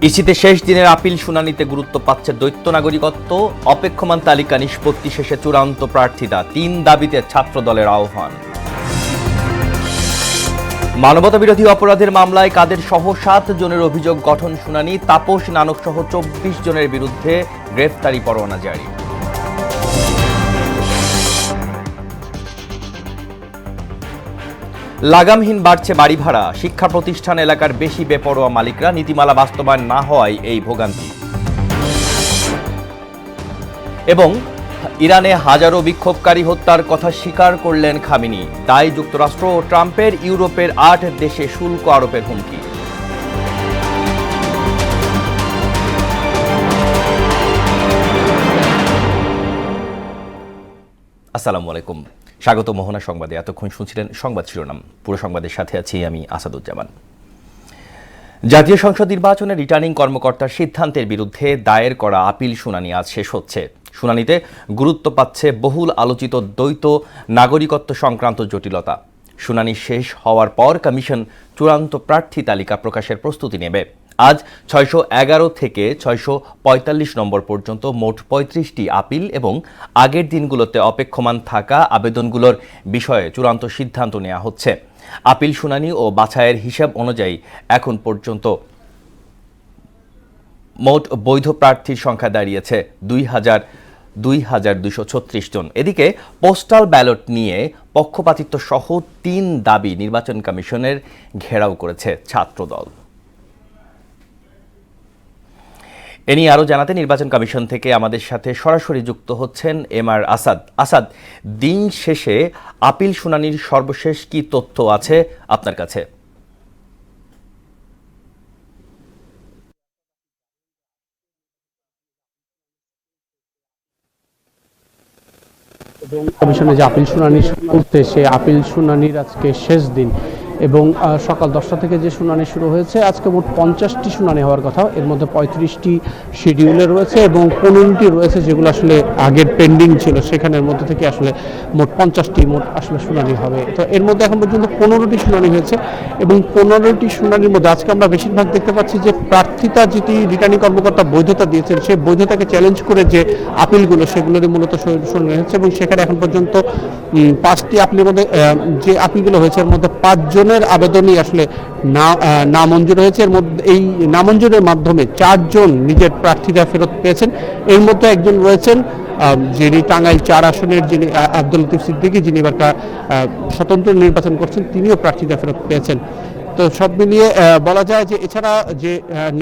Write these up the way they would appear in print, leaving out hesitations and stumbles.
ইসিতে শেষ দিনের আপিল শুনানিতে গুরুত্ব পাচ্ছে দ্বৈত নাগরিকত্ব। অপেক্ষমান তালিকা নিষ্পত্তি শেষে চূড়ান্ত প্রার্থিতা, ৩ দাবিতে ছাত্র দলের আহ্বান। মানবতাবিরোধী অপরাধের মামলায় কাদের সহ ৭ জনের অভিযোগ গঠন শুনানি, তাপস নানক সহ ২৪ জনের বিরুদ্ধে গ্রেফতারি পরোয়ানা জারি। লাগামহীন বাড়ছে বাড়ি ভাড়া, শিক্ষা প্রতিষ্ঠান এলাকার বেশি বেপরোয়া মালিকরা, নীতিমালা বাস্তবায়ন না হওয়ায় এই ভোগান্তি। এবং ইরানে হাজারো বিক্ষোভকারী হত্যার কথা স্বীকার করলেন খামেনি, দায় যুক্তরাষ্ট্র ও ট্রাম্পের। ইউরোপের ৮ দেশে শুল্ক আরোপের হুমকি। আসসালামু আলাইকুম, স্বাগত মোহনা সংবাদে। এতক্ষণ শুনছিলেন সংবাদ শিরোনাম, পুরো সংবাদের সাথে আছি আমি আসাদুজ্জামান। জাতীয় সংসদ নির্বাচনে রিটার্নিং কর্মকর্তার সিদ্ধান্তের বিরুদ্ধে দায়ের করা আপিল শুনানি আজ শেষ হচ্ছে। শুনানিতে গুরুত্ব পাচ্ছে বহুল আলোচিত দ্বৈত নাগরিকত্ব সংক্রান্ত জটিলতা। শুনানি শেষ হওয়ার পর কমিশন চূড়ান্ত প্রার্থী তালিকা প্রকাশের প্রস্তুতি নেবে। আজ ৬১১ থেকে ৬৪৫ নম্বর পর্যন্ত মোট ৩৫টি আপিল এবং আগের দিনগুলোতে অপেক্ষমান থাকা আবেদনগুলোর বিষয়ে চূড়ান্ত সিদ্ধান্ত নেওয়া হচ্ছে। আপিল শুনানি ও বাছাইয়ের হিসাব অনুযায়ী এখন পর্যন্ত মোট বৈধ প্রার্থীর সংখ্যা দাঁড়িয়েছে ২,২৩৬ জন। এদিকে পোস্টাল ব্যালট নিয়ে পক্ষপাতিত্ব সহ ৩ দাবি নির্বাচন কমিশনের ঘেরাও করেছে ছাত্রদল। এ নিয়ে আরও জানাতে নির্বাচন কমিশন থেকে আমাদের সাথে সরাসরি যুক্ত হচ্ছেন এমআর আসাদ। আসাদ, দিন শেষে আপিল শুনানির সর্বশেষ কি তথ্য আছে আপনার কাছে? এবং কমিশনে যে আপিল শুনানি চলছে সেই আপিল শুনানির আজকে শেষ দিন এবং সকাল 10টা থেকে যে শুনানি শুরু হয়েছে, আজকে মোট 50টি শুনানি হওয়ার কথা। এর মধ্যে 35টি শিডিউলে রয়েছে এবং 15টি রয়েছে যেগুলো আসলে আগের পেন্ডিং ছিল, সেখানের মধ্যে থেকে আসলে মোট 50টি আসলে শুনানি হবে। তো এর মধ্যে এখন পর্যন্ত 15টি শুনানি হয়েছে এবং 15টি শুনানির মধ্যে আজকে আমরা বেশিরভাগ দেখতে পাচ্ছি যে প্রার্থিতা যেটি রিটার্নিং কর্মকর্তা বৈধতা দিয়েছেন সেই বৈধতাকে চ্যালেঞ্জ করে যে আপিলগুলো সেগুলোরই মূলত শুনানি হচ্ছে এবং সেখানে এখন পর্যন্ত 5টি আপিলের মধ্যে যে আপিলগুলো হয়েছে এর মধ্যে 5 জনের আবেদনই আসলে নামঞ্জুর হয়েছে। এর মধ্যে এই নামঞ্জুরের মাধ্যমে 4 জন নিজের প্রার্থিতা ফেরত পেয়েছেন। এর মধ্যে একজন রয়েছেন যিনি টাঙ্গাইল 4 আসনের যিনি আব্দুল লতিফ সিদ্দিকী, যিনি এবার স্বতন্ত্র নির্বাচন করছেন, তিনিও প্রার্থিতা ফেরত পেয়েছেন। তো সব মিলিয়ে বলা যায় যে এছাড়া যে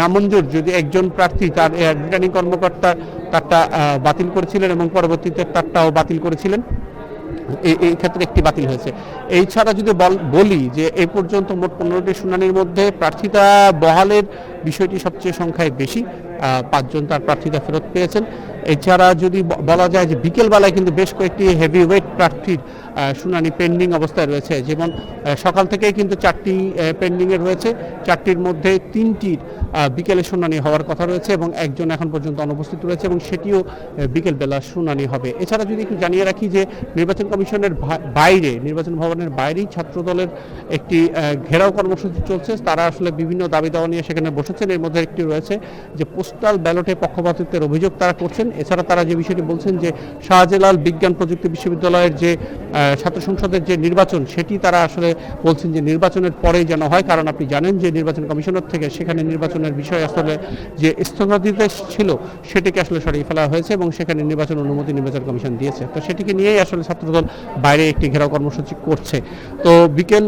নামঞ্জুর যদি একজন প্রার্থী তার রিটার্নিং কর্মকর্তা তারটা বাতিল করেছিলেন এবং পরবর্তীতে তারটাও বাতিল করেছিলেন, এই ক্ষেত্রে একটি বাতিল হয়েছে। এই ছাড়া যদি বলি যে এই পর্যন্ত মোট 15টি শুনানির মধ্যে প্রার্থিতা বহালের বিষয়টি সবচেয়ে সংখ্যায় বেশি, 5 জন তার প্রার্থিতা ফেরত পেয়েছেন। এছাড়া যদি বলা যায় যে বিকেলবেলায় কিন্তু বেশ কয়েকটি হেভি ওয়েট প্রার্থীর শুনানি পেন্ডিং অবস্থায় রয়েছে। যেমন সকাল থেকেই কিন্তু 4টি পেন্ডিংয়ে রয়েছে, 4টির মধ্যে 3টির বিকেলে শুনানি হওয়ার কথা রয়েছে এবং একজন এখন পর্যন্ত অনুপস্থিত রয়েছে এবং সেটিও বিকেলবেলা শুনানি হবে। এছাড়া যদি একটু জানিয়ে রাখি যে নির্বাচন কমিশনের বাইরে, নির্বাচন ভবনের বাইরেই ছাত্রদলের একটি ঘেরাও কর্মসূচি চলছে। তারা আসলে বিভিন্ন দাবি দাওয়া নিয়ে সেখানে বসেছেন। এর মধ্যে একটি রয়েছে যে পোস্টাল ব্যালটে পক্ষপাতিত্বের অভিযোগ তারা করছেন। এছাড়া তারা যে বিষয়টি বলছেন যে শাহজালাল বিজ্ঞান প্রযুক্তি বিশ্ববিদ্যালয়ের যে ছাত্র সংসদের যে নির্বাচন সেটি তারা আসলে বলছেন যে নির্বাচনের পরেই যেন হয়, কারণ আপনি জানেন যে নির্বাচন কমিশনের থেকে সেখানে নির্বাচনের বিষয় আসলে যে স্থগিতাদেশ ছিল সেটিকে আসলে সরিয়ে ফেলা হয়েছে এবং সেখানে নির্বাচন অনুমতি নির্বাচন কমিশন দিয়েছে। তো সেটিকে নিয়েই আসলে ছাত্রদল বাইরে একটি ঘেরাও কর্মসূচি করছে। তো বিকেল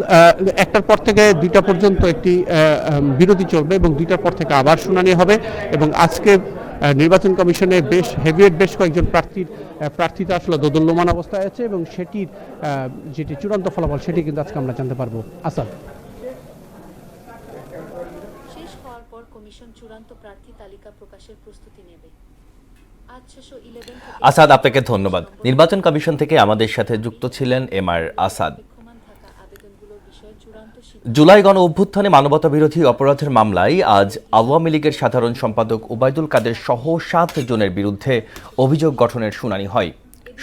1টার পর থেকে 2টা পর্যন্ত একটি বিরতি চলবে এবং 2টার পর থেকে আবার শুনানি হবে এবং আজকে নির্বাচন কমিশনে বেশ কয়েকজন প্রার্থীতা আসলে দোদুল্যমান অবস্থায় আছে এবং সেটির যেটি চূড়ান্ত ফলাফল সেটি কিন্তু আজকে আমরা জানতে পারবো। আসাদ, শেষ হওয়ার পর কমিশন চূড়ান্ত প্রার্থী তালিকা প্রকাশের প্রস্তুতি নেবে। আসাদ, আপনাকে ধন্যবাদ। নির্বাচন কমিশন থেকে আমাদের সাথে যুক্ত ছিলেন এমআর আসাদ। জুলাই গণ অভ্যুত্থানে মানবতাবিরোধী অপরাধের মামলায় আজ আওয়ামী লীগের সাধারণ সম্পাদক ওবায়দুল কাদের সহ 7 জনের বিরুদ্ধে অভিযোগ গঠনের শুনানি হয়।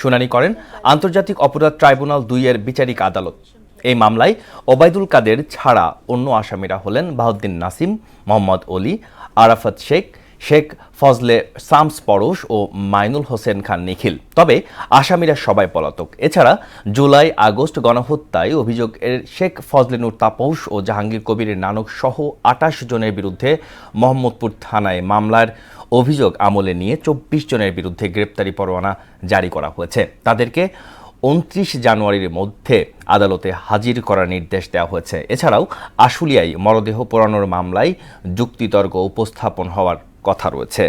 শুনানি করেন আন্তর্জাতিক অপরাধ ট্রাইব্যুনাল 2 এর বিচারিক আদালত। এই মামলায় ওবায়দুল কাদের ছাড়া অন্য আসামিরা হলেন বাহাউদ্দিন নাসিম, মোহাম্মদ অলি, আরাফাত শেখ, শেখ ফজলে শামস পরশ ও মাইনুল হোসেন খান নিখিল। তবে আসামিরা সবাই পলাতক। এছাড়া জুলাই আগস্ট গণহত্যায় অভিযোগের শেখ ফজলে নূর তাপস ও জাহাঙ্গীর কবিরের নানক সহ ২৮ জনের বিরুদ্ধে মোহাম্মদপুর থানায় মামলার অভিযোগ আমলে নিয়ে ২৪ জনের বিরুদ্ধে গ্রেপ্তারি পরোয়ানা জারি করা হয়েছে। তাদেরকে ২৯ জানুয়ারির মধ্যে আদালতে হাজির করার নির্দেশ দেওয়া হয়েছে। এছাড়াও আশুলিয়ায় মরদেহ পোড়ানোর মামলায় যুক্তিতর্ক উপস্থাপন হওয়ার কথা রয়েছে।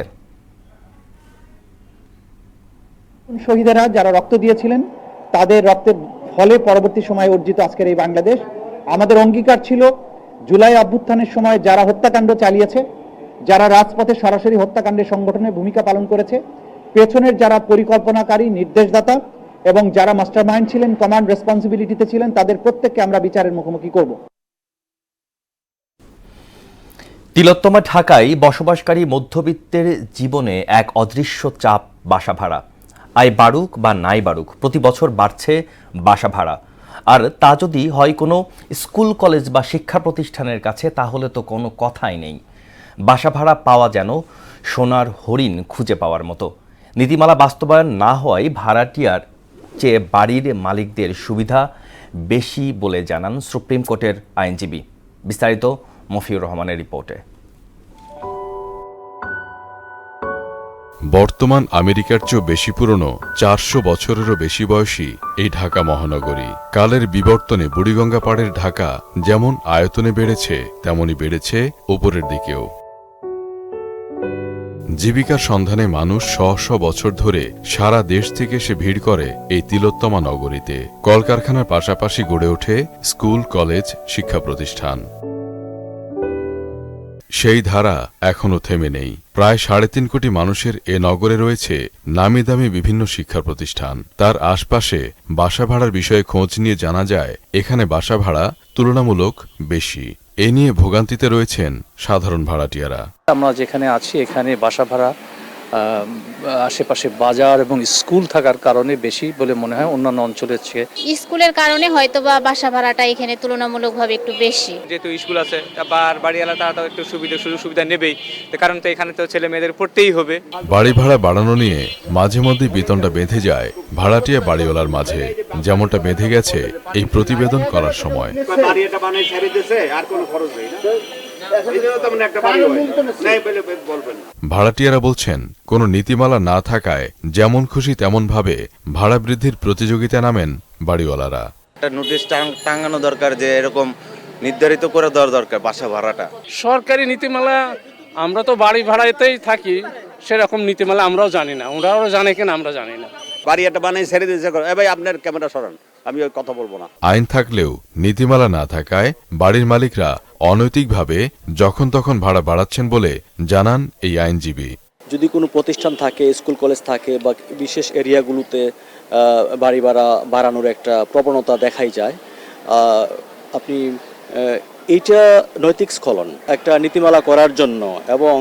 শহীদেরা যারা রক্ত দিয়েছিলেন তাদের রক্তের ফলে পরবর্তী সময়ে অর্জিত আজকের এই বাংলাদেশ। আমাদের অঙ্গীকার ছিল জুলাই অভ্যুত্থানের সময় যারা হত্যাকাণ্ড চালিয়েছে, যারা রাজপথে সরাসরি হত্যাকাণ্ডের সংগঠনে ভূমিকা পালন করেছে, পেছনের যারা পরিকল্পনাকারী, নির্দেশদাতা এবং যারা মাস্টারমাইন্ড ছিলেন, কমান্ড রেসপন্সিবিলিটিতে ছিলেন, তাদের প্রত্যেককে আমরা বিচারের মুখোমুখি করব। তিলোত্তমা ঢাকায় বসবাসকারী মধ্যবিত্তের জীবনে এক অদৃশ্য চাপ বাসা ভাড়া। আয় বাড়ুক বা নাই বাড়ুক, প্রতি বছর বাড়ছে বাসা ভাড়া। আর তা যদি হয় কোনো স্কুল কলেজ বা শিক্ষা প্রতিষ্ঠানের কাছে, তাহলে তো কোনো কথাই নেই। বাসা ভাড়া পাওয়া যেন সোনার হরিণ খুঁজে পাওয়ার মতো। নীতিমালা বাস্তবায়ন না হওয়ায় ভাড়াটিয়ার চেয়ে বাড়ির মালিকদের সুবিধা বেশি বলে জানান সুপ্রিম কোর্টের আইনজীবী। বিস্তারিত মফিউর রহমানের রিপোর্টে। বর্তমান আমেরিকার চেয়েও বেশি পুরনো, ৪০০ বছরেরও বেশি বয়সী এই ঢাকা মহানগরী। কালের বিবর্তনে বুড়িগঙ্গা পাড়ের ঢাকা যেমন আয়তনে বেড়েছে, তেমনি বেড়েছে উপরের দিকেও। জীবিকার সন্ধানে মানুষ শ বছর ধরে সারা দেশ থেকে এসে ভিড় করে এই তিলোত্তমা নগরীতে। কলকারখানার পাশাপাশি গড়ে ওঠে স্কুল, কলেজ, শিক্ষা প্রতিষ্ঠান। সেই ধারা এখনো থেমে নেই। প্রায় ৩.৫ কোটি মানুষের এ নগরে রয়েছে নামি দামি বিভিন্ন শিক্ষা প্রতিষ্ঠান। তার আশপাশে বাসা ভাড়ার বিষয়ে খোঁজ নিয়ে জানা যায় এখানে বাসা ভাড়া তুলনামূলক বেশি। এ নিয়ে ভোগান্তিতে রয়েছেন সাধারণ ভাড়াটিয়ারা। আমরা যেখানে আছি এখানে বাসা ভাড়া আশেপাশে বাজার এবং স্কুল থাকার কারণে বেশি বলে মনে হয় অন্যান্য অঞ্চলের চেয়ে। স্কুলের কারণে হয়তোবা বাসা ভাড়াটা এখানে তুলনামূলকভাবে একটু বেশি। যেহেতু স্কুল আছে বা বাড়িওয়ালা তারা তো একটু সুযোগ সুবিধা নেবেই, কারণ তো এখানে তো ছেলে মেয়েদের পড়তেই হবে। বাড়ি ভাড়া বাড়ানো নিয়ে মাঝে মধ্যে বিতণ্ডা বেঁধে যায় ভাড়াটিয়া বাড়িওয়ালার মাঝে, যেমনটা বেঁধে গেছে এই প্রতিবেদন করার সময়। ভাড়াটিয়ারা বলছেন কোনো নীতিমালা না থাকায় যেমন খুশি তেমন ভাবে ভাড়া বৃদ্ধির প্রতিযোগিতা নামেন বাড়িওয়ালারা। নোটিশ টাঙানো দরকার, যে এরকম নির্ধারিত করে দেওয়ার দরকার বাসা ভাড়াটা। সরকারি নীতিমালা, আমরা তো বাড়ি ভাড়াতেই থাকি, সেরকম নীতিমালা আমরাও জানি না, ওরাও জানে কিনা আমরা জানি না। বাড়ি একটা বানাই ছেড়ে দিয়েছে, ভাই আপনার ক্যামেরা সরান, আমি ওই কথা বলবো না। আইন থাকলেও নীতিমালা না থাকায় বাড়ির মালিকরা অনৈতিকভাবে যখন তখন ভাড়া বাড়াচ্ছেন বলে জানান এই আইনজীবী। যদি কোনো প্রতিষ্ঠান থাকে, স্কুল কলেজ থাকে বা বিশেষ এরিয়াগুলোতে বাড়ি ভাড়া বাড়ানোর একটা প্রবণতা দেখাই যায়, আপনি এইটা নৈতিক স্খলন। একটা নীতিমালা করার জন্য এবং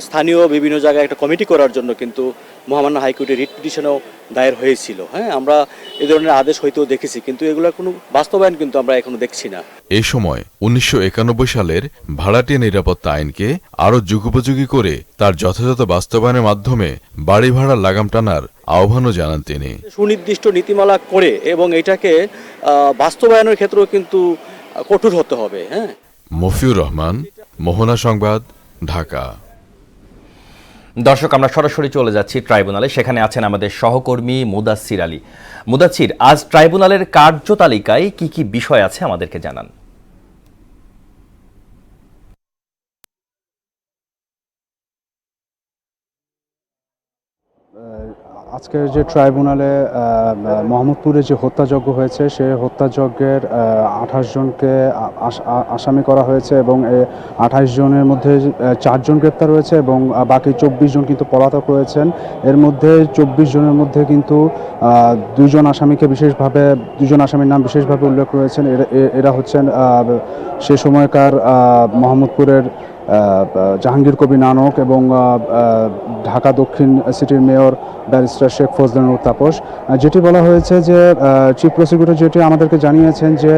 স্থানীয় বিভিন্ন জায়গায় একটা কমিটি করার জন্য কিন্তু মহামান্য হাইকোর্টের রিট পিটিশনও দায়ের হয়েছিল। হ্যাঁ, আমরা এই ধরনের আদেশ হয়তো দেখেছি, কিন্তু এগুলোর কোনো বাস্তবায়ন কিন্তু আমরা এখনো দেখছি না। এই সময় ১৯৯১ সালের ভাড়াটিয়া নিরাপত্তা আইনকে আরও যুগোপযোগী করে তার যথাযথ বাস্তবায়নের মাধ্যমে বাড়ি ভাড়ার লাগাম টানার আহ্বানও জানান তিনি। সুনির্দিষ্ট নীতিমালা করে এবং এটাকে বাস্তবায়নের ক্ষেত্রেও কিন্তু কঠোর হতে হবে। হ্যাঁ। মফিউর রহমান, মোহনা সংবাদ, ঢাকা। দর্শক, আমরা সরাসরি চলে যাচ্ছি ট্রাইব্যুনালে। সেখানে আছেন আমাদের সহকর্মী মুদাচ্ছির আলী। মুদাচ্ছির, আজ ট্রাইব্যুনালের কার্যতালিকায় কি কি বিষয় আছে আমাদেরকে জানান। আজকের যে ট্রাইব্যুনালে মোহাম্মদপুরে যে হত্যাযজ্ঞ হয়েছে, সে হত্যাযজ্ঞের ২৮ জনকে আসামি করা হয়েছে এবং ২৮ জনের মধ্যে ৪ জন গ্রেপ্তার হয়েছে এবং বাকি ২৪ জন কিন্তু পলাতক রয়েছেন। এর মধ্যে ২৪ জনের মধ্যে কিন্তু ২ জন আসামির নাম বিশেষভাবে উল্লেখ রয়েছেন। এরা হচ্ছেন সে সময়কার মোহাম্মদপুরের জাহাঙ্গীর কবির নানক এবং ঢাকা দক্ষিণ সিটির মেয়র ব্যারিস্টার শেখ ফজলুর তাপস। যেটি বলা হয়েছে যে চিফ প্রসিকিউটর যেটি আমাদেরকে জানিয়েছেন যে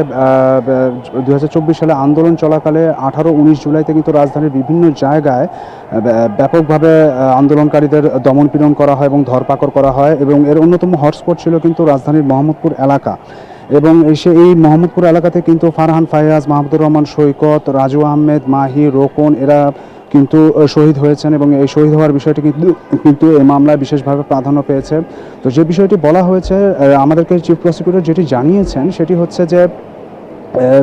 2024 সালে আন্দোলন চলাকালে 18-19 জুলাইতে কিন্তু রাজধানীর বিভিন্ন জায়গায় ব্যাপকভাবে আন্দোলনকারীদের দমনপীড়ন করা হয় এবং ধরপাকড় করা হয়, এবং এর অন্যতম হটস্পট ছিল কিন্তু রাজধানীর মোহাম্মদপুর এলাকা। এবং এই মোহাম্মদপুর এলাকাতে কিন্তু ফারহান ফায়াজ, মাহমুদুর রহমান সৈকত, রাজু আহমেদ, মাহি, রোকন এরা কিন্তু শহীদ হয়েছেন, এবং এই শহীদ হওয়ার বিষয়টি কিন্তু এই মামলায় বিশেষভাবে প্রাধান্য পেয়েছে। তো যে বিষয়টি বলা হয়েছে, আমাদেরকে চিফ প্রসিকিউটর যেটি জানিয়েছেন সেটি হচ্ছে যে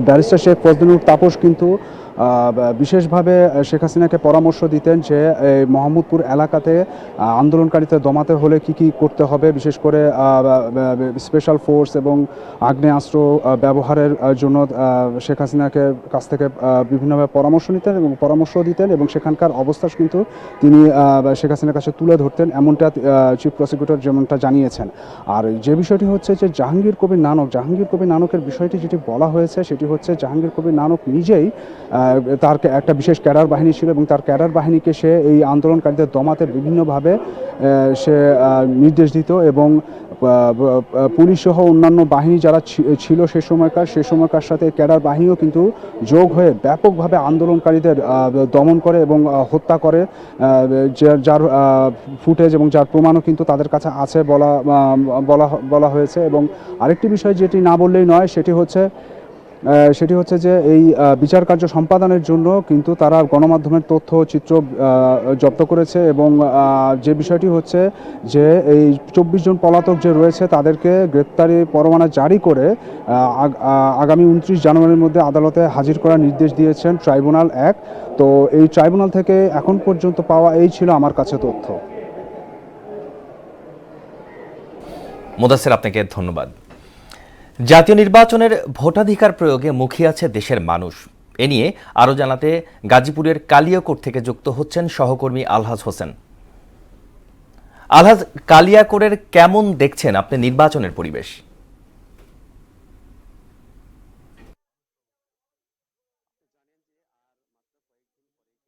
ব্যারিস্টার শেখ ফজলুর তাপস কিন্তু বিশেষভাবে শেখ হাসিনাকে পরামর্শ দিতেন যে মোহাম্মদপুর এলাকাতে আন্দোলনকারীদের দমাতে হলে কি কি করতে হবে, বিশেষ করে স্পেশাল ফোর্স এবং আগ্নেয়াস্ত্র ব্যবহারের জন্য শেখ হাসিনাকে কাছ থেকে বিভিন্নভাবে পরামর্শ নিতেন এবং পরামর্শ দিতেন, এবং সেখানকার অবস্থা কিন্তু তিনি শেখ হাসিনার কাছে তুলে ধরতেন, এমনটা চিফ প্রসিকিউটর যেমনটা জানিয়েছেন। আর যে বিষয়টি হচ্ছে যে জাহাঙ্গীর কবির নানকের বিষয়টি যেটি বলা হয়েছে সেটি হচ্ছে জাহাঙ্গীর কবির নানক নিজেই তার একটা বিশেষ ক্যাডার বাহিনী ছিল, এবং তার ক্যাডার বাহিনীকে সে এই আন্দোলনকারীদের দমাতে বিভিন্নভাবে সে নির্দেশ দিত, এবং পুলিশ সহ অন্যান্য বাহিনী যারা ছিল সে সময়কার সাথে ক্যাডার বাহিনীও কিন্তু যোগ হয়ে ব্যাপকভাবে আন্দোলনকারীদের দমন করে এবং হত্যা করে, যার ফুটেজ এবং যার প্রমাণও কিন্তু তাদের কাছে আছে বলা হয়েছে। এবং আরেকটি বিষয় যেটি না বললেই নয় সেটি হচ্ছে যে এই বিচার কার্য সম্পাদনের জন্য কিন্তু তারা গণমাধ্যমের তথ্য চিত্র জব্দ করেছে, এবং যে বিষয়টি হচ্ছে যে এই 24 জন পলাতক যে রয়েছে তাদেরকে গ্রেপ্তারি পরোয়ানা জারি করে আগামী 29 জানুয়ারির মধ্যে আদালতে হাজির করার নির্দেশ দিয়েছেন ট্রাইব্যুনাল 1। তো এই ট্রাইব্যুনাল থেকে এখন পর্যন্ত পাওয়া এই ছিল আমার কাছে তথ্য। মুদাসসির, আপনাকে ধন্যবাদ। জাতীয় নির্বাচনের ভোটাধিকার প্রয়োগে মুখিয়ে আছে দেশের মানুষ। এ নিয়ে আরও জানাতে গাজীপুরের কালিয়াকোট থেকে যুক্ত হচ্ছেন সহকর্মী আলহাজ হোসেন। আলহাজ, কালিয়াকোটের কেমন দেখছেন আপনি নির্বাচনের পরিবেশ?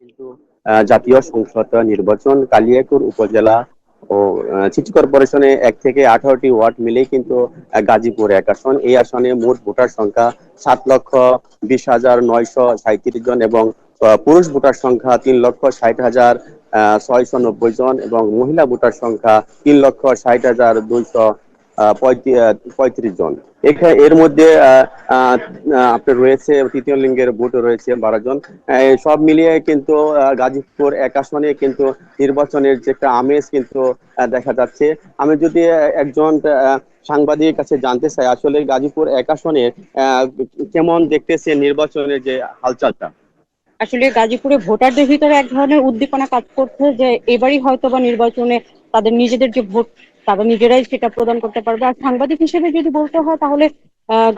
কিন্তু জাতীয় সংসদ নির্বাচন কালিয়াকৈর উপজেলা ও সিটি কর্পোরেশনে 1 থেকে 18টি ওয়ার্ড মিলেই কিন্তু গাজীপুর 1 আসন। এই আসনে মোট ভোটার সংখ্যা 7,20,937 জন, এবং পুরুষ ভোটার সংখ্যা 3,60,690 জন, এবং মহিলা ভোটার সংখ্যা 3,60,235 জন। এর মধ্যে আপনার রয়েছে তৃতীয় লিঙ্গের ভোটও রয়েছে 12 জন। সব মিলিয়ে কিন্তু গাজীপুর 1 আসনে কিন্তু নির্বাচনের যে একটা আমেজ কিন্তু দেখা যাচ্ছে। আমি যদি একজন সাংবাদিকের কাছে জানতে চাই আসলে গাজীপুর 1 আসনে কেমন দেখতেছে নির্বাচনের যে হালচালটা। আসলে গাজীপুরে ভোটারদের ভিতরে এক ধরনের উদ্দীপনা কাজ করছে যে এবারই হয়তো বা নির্বাচনে তাদের নিজেদের যে ভোট তারা নিজেরাই সেটা প্রদান করতে পারবে। আর সাংবাদিক হিসেবে যদি বলতে হয় তাহলে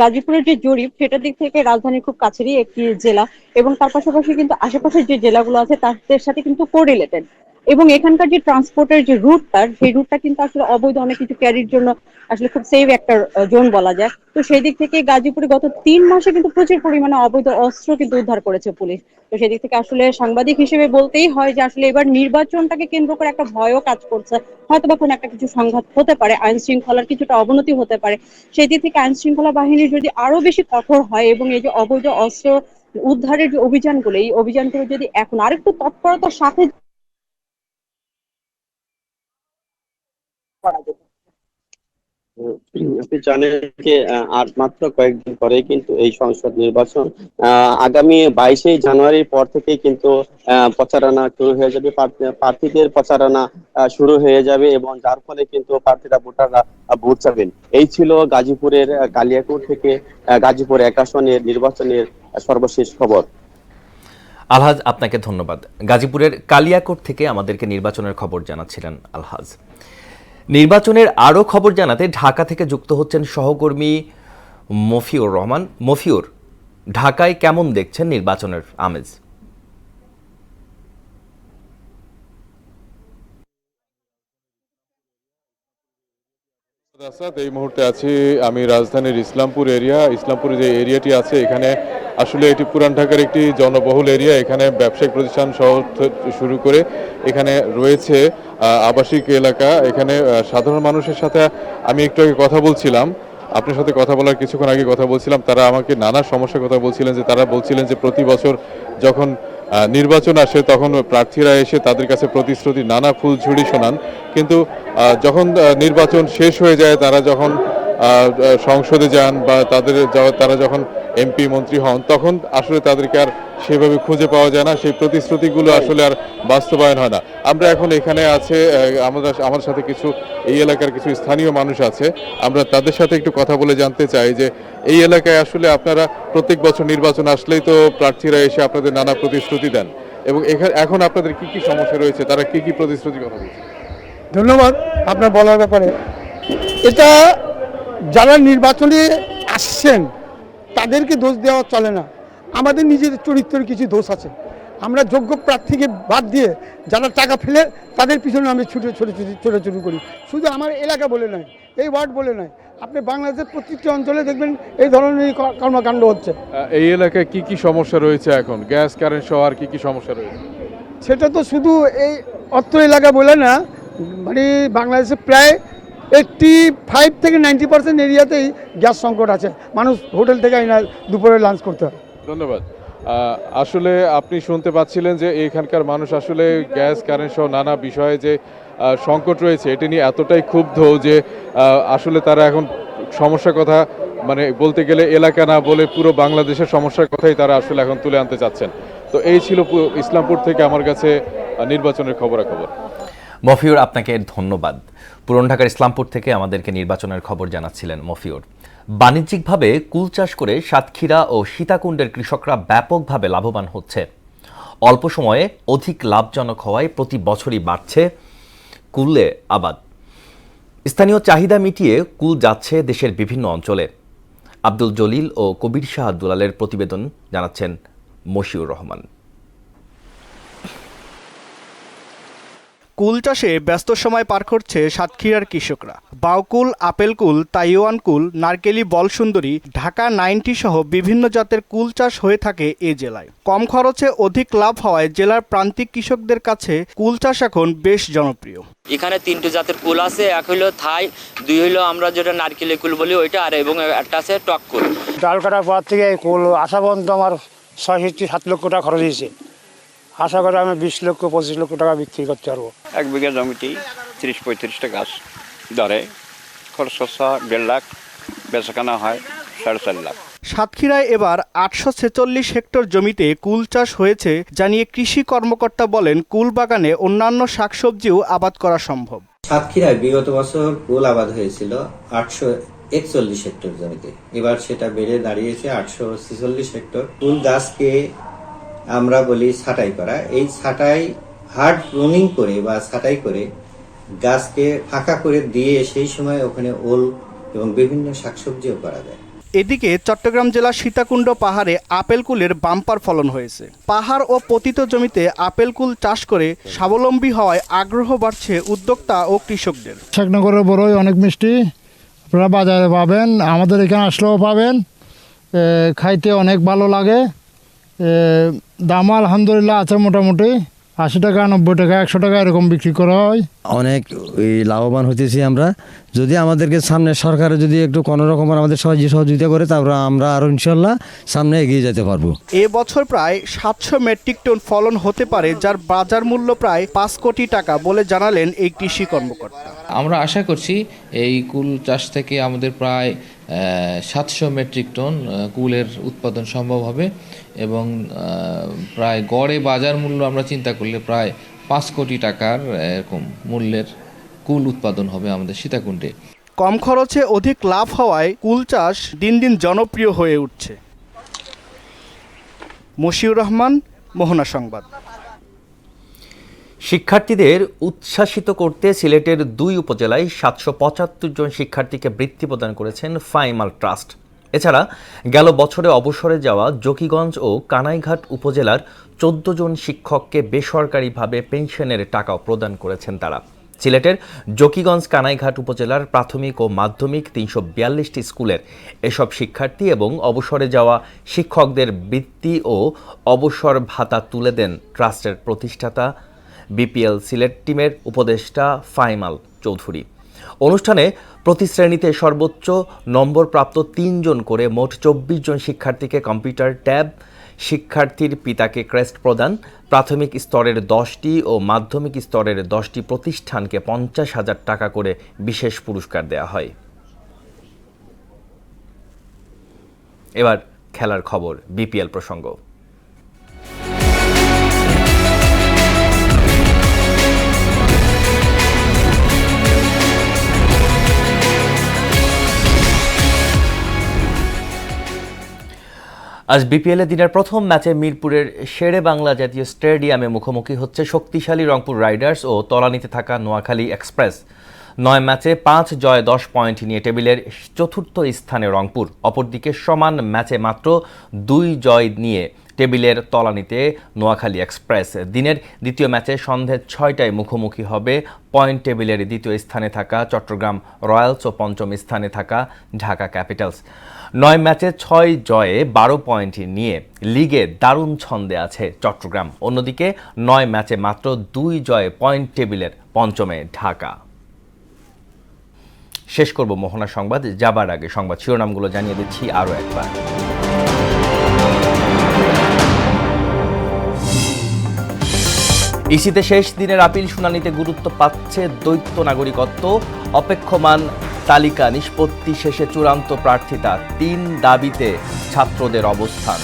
গাজীপুরের যে জরিপ সেটার দিক থেকে রাজধানীর খুব কাছেরই একটি জেলা, এবং তার পাশাপাশি কিন্তু আশেপাশের যে জেলাগুলো আছে তাদের সাথে কিন্তু কোরিলেটেড, এবং এখানকার যে ট্রান্সপোর্টের যে রুটটা সেই রুটটা কিন্তু আসলে অবৈধ অনেক কিছু ক্যারির জন্য আসলে খুব সেফ একটা জোন বলা যায়। তো সেই দিক থেকে গাজীপুরে গত 3 মাসে কিন্তু প্রচুর পরিমাণে অবৈধ অস্ত্র কিন্তু উদ্ধার করেছে পুলিশ। তো সেদিক থেকে আসলে সাংবাদিক হিসেবে বলতেই হয় যে আসলে এবার নির্বাচনটাকে কেন্দ্র করে একটা ভয়ও কাজ করছে, হয়তো বা কোনো একটা কিছু সংঘাত হতে পারে, আইন শৃঙ্খলার কিছুটা অবনতি হতে পারে। সেই দিক থেকে আইন শৃঙ্খলা বাহিনী যদি আরো বেশি কঠোর হয় এবং এই যে অবৈধ অস্ত্র উদ্ধারের যে অভিযানগুলো এই অভিযানগুলো যদি এখন আরেকটু তৎপরতার সাথে করা যেত। আপনি জানেন যে আর মাত্র কয়েকদিন পরে কিন্তু এই সংসদ নির্বাচন, আগামী 22 জানুয়ারির পর থেকে কিন্তু প্রচারণা শুরু হয়ে যাবে, প্রার্থীদের প্রচারণা শুরু হয়ে যাবে, এবং যার ফলে কিন্তু প্রার্থীরা ভোটাররা ভোট চাবেন। এই ছিল গাজীপুরের কালিয়াকৈর থেকে গাজীপুর 1 আসনের নির্বাচনের সর্বশেষ খবর। আলহাজ, আপনাকে ধন্যবাদ। গাজীপুরের কালিয়াকোট থেকে আমাদেরকে নির্বাচনের খবর জানাচ্ছিলেন আলহাজ। নির্বাচনের আরও খবর জানাতে ঢাকা থেকে যুক্ত হচ্ছেন সহকর্মী মফিউর রহমান। মফিউর, ঢাকায় কেমন দেখছেন নির্বাচনের আমেজ? এই মুহূর্তে আছি আমি রাজধানীর ইসলামপুর এরিয়া। ইসলামপুরে যে এরিয়াটি আছে এখানে আসলে এটি পুরান ঢাকার একটি জনবহুল এরিয়া। এখানে ব্যবসায়িক প্রতিষ্ঠান সহ শুরু করে এখানে রয়েছে আবাসিক এলাকা। এখানে সাধারণ মানুষের সাথে আমি একটু আগে কথা বলছিলাম, আপনার সাথে কথা বলার কিছুক্ষণ আগে কথা বলছিলাম, তারা আমাকে নানা সমস্যার কথা বলছিলেন। তারা বলছিলেন যে প্রতি বছর যখন নির্বাচন আসে তখন প্রার্থীরা এসে তাদের কাছে প্রতিশ্রুতি নানা ফুলঝুড়ি শোনান, কিন্তু যখন নির্বাচন শেষ হয়ে যায়, তারা যখন সংসদে যান বা তারা যখন এমপি মন্ত্রী হন, তখন আসলে তাদেরকে আর সেভাবে খুঁজে পাওয়া যায় না, সেই প্রতিশ্রুতিগুলো আসলে আর বাস্তবায়ন হয় না। আমরা এখন এখানে আছে, আমার সাথে কিছু এই এলাকার কিছু স্থানীয় মানুষ আছে, আমরা তাদের সাথে একটু কথা বলে জানতে চাই যে এই এলাকায় আসলে আপনারা প্রত্যেক বছর নির্বাচন আসলেই তো প্রার্থীরা এসে আপনাদের নানা প্রতিশ্রুতি দেন, এবং এখন আপনাদের কি কি সমস্যা রয়েছে, তারা কি কি প্রতিশ্রুতির কথা বলছে? ধন্যবাদ আপনার বলার ব্যাপারে। এটা যারা নির্বাচনে আসছেন তাদেরকে দোষ দেওয়া চলে না, আমাদের নিজেদের চরিত্রের কিছু দোষ আছে। আমরা যোগ্য প্রার্থীকে বাদ দিয়ে যারা টাকা ফেলে তাদের পিছনে আমি ছোটাছুটি করি। শুধু আমার এলাকা বলে নয়, এই ওয়ার্ড বলে নয়, আপনি বাংলাদেশের প্রত্যেকটি অঞ্চলে দেখবেন এই ধরনের কর্মকাণ্ড হচ্ছে। এই এলাকায় কি কি সমস্যা রয়েছে এখন, গ্যাস কারেন্ট সহ আর কি কি সমস্যা রয়েছে? সেটা তো শুধু এই অত্র এলাকা বলে না, মানে বাংলাদেশে প্রায় 85 থেকে 90% এরিয়াতেই গ্যাস সংকট আছে। মানুষ হোটেল থেকে না দুপুরে লাঞ্চ করতে হয়। ধন্যবাদ। আসলে আপনি শুনতে পাচ্ছিলেন যে এখানকার মানুষ আসলে গ্যাস কারেন্ট সহ নানা বিষয়ে যে সংকট রয়েছে এটি নিয়ে এতটাই ক্ষুব্ধ যে আসলে তারা এখন সমস্যার কথা মানে বলতে গেলে এলাকা না বলে পুরো বাংলাদেশের সমস্যার কথাই তারা আসলে এখন তুলে আনতে চাচ্ছেন। তো এই ছিল ইসলামপুর থেকে আমার কাছে নির্বাচনের খবরাখবর। মফিউর, আপনাকে ধন্যবাদ। পুরান ঢাকার ইসলামপুর থেকে আমাদেরকে নির্বাচনের খবর জানাচ্ছিলেন মফিউর। বাণিজ্যিকভাবে কুল চাষ করে সাতক্ষীরা ও সীতাকুণ্ডের কৃষকরা ব্যাপকভাবে লাভবান হচ্ছে। অল্প সময়ে অধিক লাভজনক হওয়ায় প্রতি বছরই বাড়ছে কুলে আবাদ। স্থানীয় চাহিদা মিটিয়ে কুল যাচ্ছে দেশের বিভিন্ন অঞ্চলে। আব্দুল জলিল ও কবির শাহ দুলালের প্রতিবেদন জানাচ্ছেন মশিউর রহমান। কুল চাষে ব্যস্ত সময় পার করছে সাতক্ষীরার কৃষকরা। বাউকুল, আপেল কুল, তাইওয়ান কুল, নারকেলি বল সুন্দরী, ঢাকা 90 সহ বিভিন্ন জাতের কুল চাষ হয়ে থাকে এ জেলায়। কম খরচে অধিক লাভ হওয়ায় জেলার প্রান্তিক কৃষকদের কাছে কুল চাষ এখন বেশ জনপ্রিয়। এখানে 3টে জাতের কুল আছে, এক হইলো থাই, 2 হইলো আমরা যেটা নারকেলি কুল বলি ওইটা, আর এবং একটা আছে টক কুল। ডাল কাটার পর থেকে কুল আসা পর্যন্ত আমার 6-7 লক্ষ টাকা খরচ হয়েছে। আশা করি আমি 20 লক্ষ 25 লক্ষ টাকা বিক্রি করতে পারবো। 1 বিঘা জমিতেই 30-35টা গাছ ধরে, খরচ 1.5 লাখ, বেচাকেনা হয় 4.5 লাখ। সাতক্ষীরায় এবার 846 হেক্টর জমিতে কুল চাষ হয়েছে জানিয়ে কৃষি কর্মকর্তা বলেন, কুল বাগানে অন্যান্য শাকসবজিও আবাদ করা সম্ভব। সাতক্ষীরায় বিগত বছর কুল আবাদ হয়েছিল 841 হেক্টর জমিতে, এবার সেটা বেড়ে দাঁড়িয়েছে 846 হেক্টর। কুল গাছকে আমরা বলি ছাঁটাই করা। এই ছাঁটাই হার্ড প্রুনিং করে বা ছাঁটাই করে গাছকে ফাঁকা করে দিয়ে সেই সময় ওখানে ওল এবং বিভিন্ন শাকসবজিও করা যায়। এদিকে চট্টগ্রাম জেলার সীতাকুণ্ড পাহাড়ে আপেল কুলের বাম্পার ফলন হয়েছে। পাহাড় ও পতিত জমিতে আপেল কুল চাষ করে স্বাবলম্বী হওয়ায় আগ্রহ বাড়ছে উদ্যোক্তা ও কৃষকদের। শেখনগরের বড়ই অনেক মিষ্টি, আপনারা বাজারে পাবেন, আমাদের এখানে আসলেও পাবেন। খাইতে অনেক ভালো লাগে। দাম আলহামদুলিল্লাহ আছে, মোটামুটি 80 টাকা, 90 টাকা, 100 টাকা এরকম বিক্রি করা হয়। অনেক লাভবান হতেছি আমরা। যদি আমাদেরকে সামনে সরকারে যদি একটু কোনো রকম আমাদের সহযোগিতা করে, তারপর আমরা আরও ইনশাল্লাহ সামনে এগিয়ে যেতে পারবো। এ বছর প্রায় 700 মেট্রিক টন ফলন হতে পারে, যার বাজার মূল্য প্রায় 5 কোটি টাকা বলে জানালেন এই কৃষি কর্মকর্তা। আমরা আশা করছি এই কুল চাষ থেকে আমাদের প্রায় 700 মেট্রিক টন কুলের উৎপাদন সম্ভব হবে, এবং প্রায় গড়ে বাজার মূল্য আমরা চিন্তা করলে প্রায় 5 কোটি টাকার এরকম মূল্যের কুল উৎপাদন হবে আমাদের সীতাকুণ্ডে। কম খরচে অধিক লাভ হওয়ায় কুল চাষ দিন দিন জনপ্রিয় হয়ে উঠছে। মশিউর রহমান, মোহনা সংবাদ। শিক্ষার্থীদের উচ্ছ্বাসিত করতে সিলেটের 2 উপজেলায় 775 জন শিক্ষার্থীকে বৃত্তি প্রদান করেছেন ফাইমাল ট্রাস্ট। এছাড়া গেল বছরে অবসরে যাওয়া জকিগঞ্জ ও কানাইঘাট উপজেলার 14 জন শিক্ষককে বেসরকারিভাবে পেনশনের টাকাও প্রদান করেছেন তারা। সিলেটের জকিগঞ্জ কানাইঘাট উপজেলার প্রাথমিক ও মাধ্যমিক ৩৪২টি স্কুলের এসব শিক্ষার্থী এবং অবসরে যাওয়া শিক্ষকদের বৃত্তি ও অবসর ভাতা তুলে দেন ট্রাস্টের প্রতিষ্ঠাতা বিপিএল সিলেট টিমের উপদেষ্টা ফাইমাল চৌধুরী। অনুষ্ঠানে প্রতি শ্রেণীতে সর্বোচ্চ নম্বরপ্রাপ্ত ৩ জন করে মোট ২৪ জন শিক্ষার্থীকে কম্পিউটার ট্যাব, শিক্ষার্থীর পিতাকে ক্রেস্ট প্রদান, প্রাথমিক স্তরের 10টি ও মাধ্যমিক স্তরের 10টি প্রতিষ্ঠানকে ৫০,০০০ টাকা করে বিশেষ পুরস্কার দেওয়া হয়। এবার খেলার খবর, বিপিএল প্রসঙ্গ। আজ বিপিএল দিনের প্রথম ম্যাচে মিরপুরের শেরে বাংলা জাতীয় স্টেডিয়ামে মুখোমুখি হচ্ছে শক্তিশালী রংপুর রাইডার্স ও তলানিতে থাকা নোয়াখালী এক্সপ্রেস। 9 ম্যাচে 5 জয় 10 পয়েন্ট নিয়ে টেবিলের চতুর্থ স্থানে রংপুর। অপরদিকে সমান ম্যাচে মাত্র 2 জয় নিয়ে টেবিলের তলানিতে নোয়াখালী এক্সপ্রেস। দিনের দ্বিতীয় ম্যাচে সন্ধ্যে 6টায় মুখোমুখি হবে পয়েন্ট টেবিলের দ্বিতীয় স্থানে থাকা চট্টগ্রাম রয়্যালস ও পঞ্চম স্থানে থাকা ঢাকা ক্যাপিটালস। 9 ম্যাচে 6 জয়ে 12 পয়েন্ট নিয়ে লিগে দারুণ ছন্দে আছে চট্টগ্রাম। অন্যদিকে 9 ম্যাচে মাত্র 2 জয়ে পয়েন্ট টেবিলের পঞ্চমে ঢাকা। শেষ করব মোহনা সংবাদ। যাবার আগে সংবাদ শিরোনামগুলো জানিয়ে দিচ্ছি আরও একবার। ইসিতে শেষ দিনের আপিল শুনানিতে গুরুত্ব পাচ্ছে দ্বৈত নাগরিকত্ব। অপেক্ষমান তালিকা নিষ্পত্তি শেষে চূড়ান্ত প্রার্থিতা। 3 দাবিতে ছাত্রদের অবস্থান।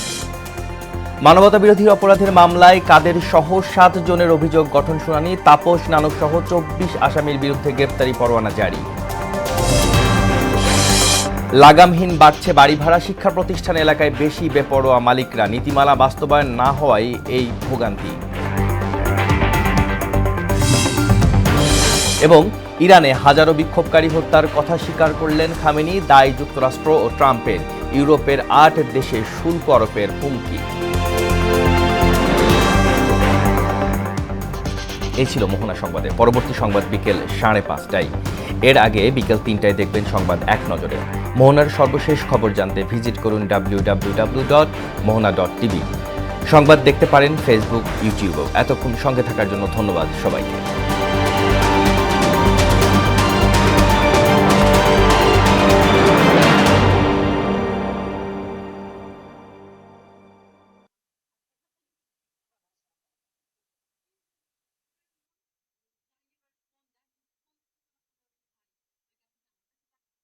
মানবতা বিরোধী অপরাধের মামলায় কাদের সহ 7 জনের অভিযোগ গঠন শুনানি। তাপস নানক সহ 24 আসামির বিরুদ্ধে গ্রেপ্তারি পরোয়ানা জারি। লাগামহীন বাড়ছে বাড়ি ভাড়া। শিক্ষা প্রতিষ্ঠান এলাকায় বেশি বেপরোয়া মালিকরা। নীতিমালা বাস্তবায়ন না হওয়ায় এই ভোগান্তি। এবং ইরানে হাজারো বিক্ষোভকারী হত্যার কথা স্বীকার করলেন খামেনি। দায় যুক্তরাষ্ট্র ও ট্রাম্পের। ইউরোপের 8 দেশে শুল্ক আরোপের হুমকি। এই ছিল মোহনা সংবাদে। পরবর্তী সংবাদ বিকেল 5:30টায়। এর আগে বিকেল 3টায় দেখবেন সংবাদ এক নজরে। মোহনার সর্বশেষ খবর জানতে ভিজিট করুন www.mohana.tv। সংবাদ দেখতে পারেন ফেসবুক, ইউটিউবেও। এতক্ষণ সঙ্গে থাকার জন্য ধন্যবাদ সবাইকে।